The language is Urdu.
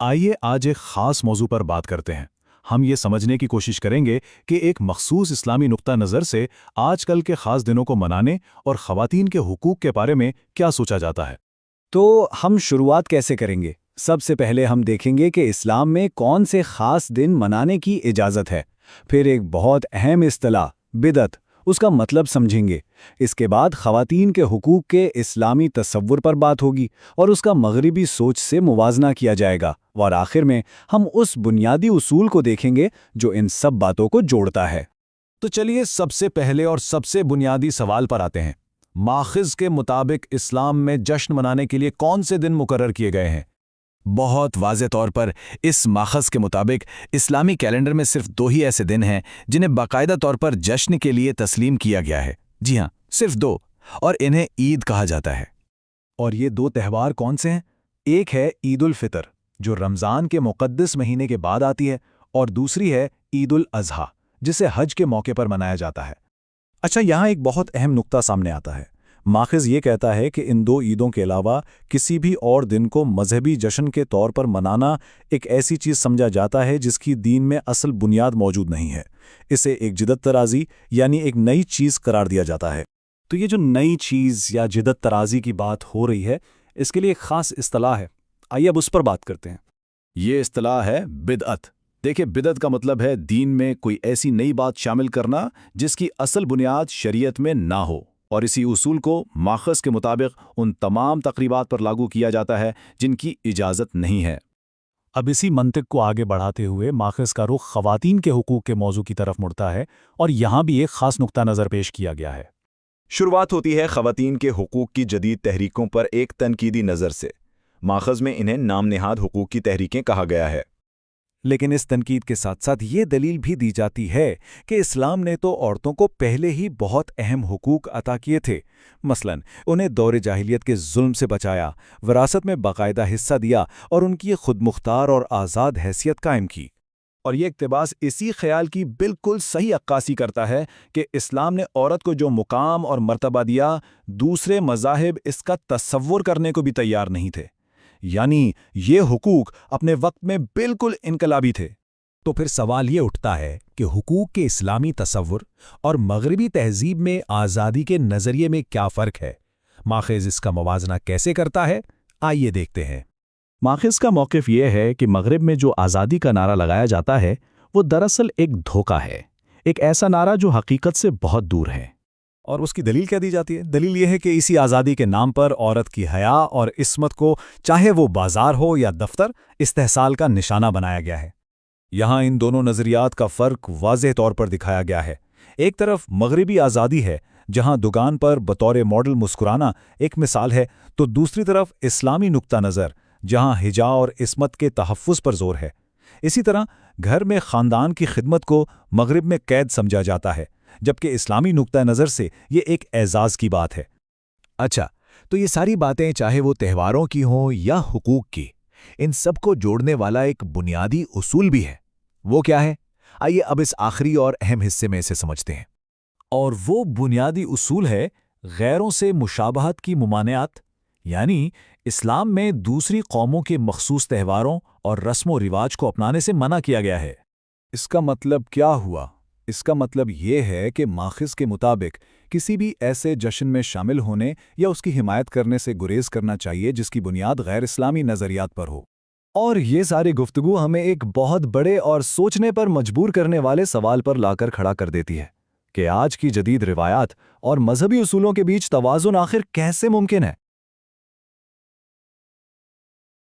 آئیے آج ایک خاص موضوع پر بات کرتے ہیں۔ ہم یہ سمجھنے کی کوشش کریں گے کہ ایک مخصوص اسلامی نقطہ نظر سے آج کل کے خاص دنوں کو منانے اور خواتین کے حقوق کے بارے میں کیا سوچا جاتا ہے۔ تو ہم شروعات کیسے کریں گے؟ سب سے پہلے ہم دیکھیں گے کہ اسلام میں کون سے خاص دن منانے کی اجازت ہے، پھر ایک بہت اہم اصطلاح بدعت، اس کا مطلب سمجھیں گے۔ اس کے بعد خواتین کے حقوق کے اسلامی تصور پر بات ہوگی اور اس کا مغربی سوچ سے موازنہ کیا جائے گا، اور آخر میں ہم اس بنیادی اصول کو دیکھیں گے جو ان سب باتوں کو جوڑتا ہے۔ تو چلیے سب سے پہلے اور سب سے بنیادی سوال پر آتے ہیں۔ ماخذ کے مطابق اسلام میں جشن منانے کے لیے کون سے دن مقرر کیے گئے ہیں؟ بہت واضح طور پر اس ماخذ کے مطابق اسلامی کیلنڈر میں صرف 2 ہی ایسے دن ہیں جنہیں باقاعدہ طور پر جشن کے لیے تسلیم کیا گیا ہے۔ جی ہاں، صرف 2، اور انہیں عید کہا جاتا ہے۔ اور یہ 2 تہوار کون سے ہیں؟ ایک ہے عید الفطر جو رمضان کے مقدس مہینے کے بعد آتی ہے، اور دوسری ہے عید الاضحیٰ جسے حج کے موقع پر منایا جاتا ہے۔ اچھا، یہاں ایک بہت اہم نقطہ سامنے آتا ہے۔ ماخذ یہ کہتا ہے کہ ان 2 عیدوں کے علاوہ کسی بھی اور دن کو مذہبی جشن کے طور پر منانا ایک ایسی چیز سمجھا جاتا ہے جس کی دین میں اصل بنیاد موجود نہیں ہے۔ اسے ایک جدت ترازی یعنی ایک نئی چیز قرار دیا جاتا ہے۔ تو یہ جو نئی چیز یا جدت ترازی کی بات ہو رہی ہے، اس کے لیے ایک خاص اصطلاح ہے۔ آئیے اب اس پر بات کرتے ہیں۔ یہ اصطلاح ہے بدعت۔ دیکھیں، بدعت کا مطلب ہے دین میں کوئی ایسی نئی بات شامل کرنا جس کی اصل بنیاد شریعت میں نہ ہو، اور اسی اصول کو ماخذ کے مطابق ان تمام تقریبات پر لاگو کیا جاتا ہے جن کی اجازت نہیں ہے۔ اب اسی منطق کو آگے بڑھاتے ہوئے ماخذ کا رخ خواتین کے حقوق کے موضوع کی طرف مڑتا ہے، اور یہاں بھی ایک خاص نقطہ نظر پیش کیا گیا ہے۔ شروعات ہوتی ہے خواتین کے حقوق کی جدید تحریکوں پر ایک تنقیدی نظر سے۔ ماخذ میں انہیں نام نہاد حقوق کی تحریکیں کہا گیا ہے۔ لیکن اس تنقید کے ساتھ ساتھ یہ دلیل بھی دی جاتی ہے کہ اسلام نے تو عورتوں کو پہلے ہی بہت اہم حقوق عطا کیے تھے۔ مثلا انہیں دور جاہلیت کے ظلم سے بچایا، وراثت میں باقاعدہ حصہ دیا اور ان کی خود مختار اور آزاد حیثیت قائم کی۔ اور یہ اقتباس اسی خیال کی بالکل صحیح عکاسی کرتا ہے کہ اسلام نے عورت کو جو مقام اور مرتبہ دیا، دوسرے مذاہب اس کا تصور کرنے کو بھی تیار نہیں تھے۔ یعنی یہ حقوق اپنے وقت میں بالکل انقلابی تھے۔ تو پھر سوال یہ اٹھتا ہے کہ حقوق کے اسلامی تصور اور مغربی تہذیب میں آزادی کے نظریے میں کیا فرق ہے؟ ماخذ اس کا موازنہ کیسے کرتا ہے؟ آئیے دیکھتے ہیں۔ ماخذ کا موقف یہ ہے کہ مغرب میں جو آزادی کا نعرہ لگایا جاتا ہے وہ دراصل ایک دھوکہ ہے، ایک ایسا نعرہ جو حقیقت سے بہت دور ہے۔ اور اس کی دلیل کیا دی جاتی ہے؟ دلیل یہ ہے کہ اسی آزادی کے نام پر عورت کی حیا اور عصمت کو، چاہے وہ بازار ہو یا دفتر، استحصال کا نشانہ بنایا گیا ہے۔ یہاں ان دونوں نظریات کا فرق واضح طور پر دکھایا گیا ہے۔ ایک طرف مغربی آزادی ہے جہاں دکان پر بطور ماڈل مسکرانا ایک مثال ہے، تو دوسری طرف اسلامی نقطہ نظر جہاں حجا اور عصمت کے تحفظ پر زور ہے۔ اسی طرح گھر میں خاندان کی خدمت کو مغرب میں قید سمجھا جاتا ہے، جبکہ اسلامی نقطہ نظر سے یہ ایک اعزاز کی بات ہے۔ اچھا، تو یہ ساری باتیں چاہے وہ تہواروں کی ہوں یا حقوق کی، ان سب کو جوڑنے والا ایک بنیادی اصول بھی ہے۔ وہ کیا ہے؟ آئیے اب اس آخری اور اہم حصے میں اسے سمجھتے ہیں۔ اور وہ بنیادی اصول ہے غیروں سے مشابہت کی ممانعت، یعنی اسلام میں دوسری قوموں کے مخصوص تہواروں اور رسم و رواج کو اپنانے سے منع کیا گیا ہے۔ اس کا مطلب کیا ہوا؟ اس کا مطلب یہ ہے کہ ماخذ کے مطابق کسی بھی ایسے جشن میں شامل ہونے یا اس کی حمایت کرنے سے گریز کرنا چاہیے جس کی بنیاد غیر اسلامی نظریات پر ہو۔ اور یہ ساری گفتگو ہمیں ایک بہت بڑے اور سوچنے پر مجبور کرنے والے سوال پر لا کر کھڑا کر دیتی ہے کہ آج کی جدید روایات اور مذہبی اصولوں کے بیچ توازن آخر کیسے ممکن ہے؟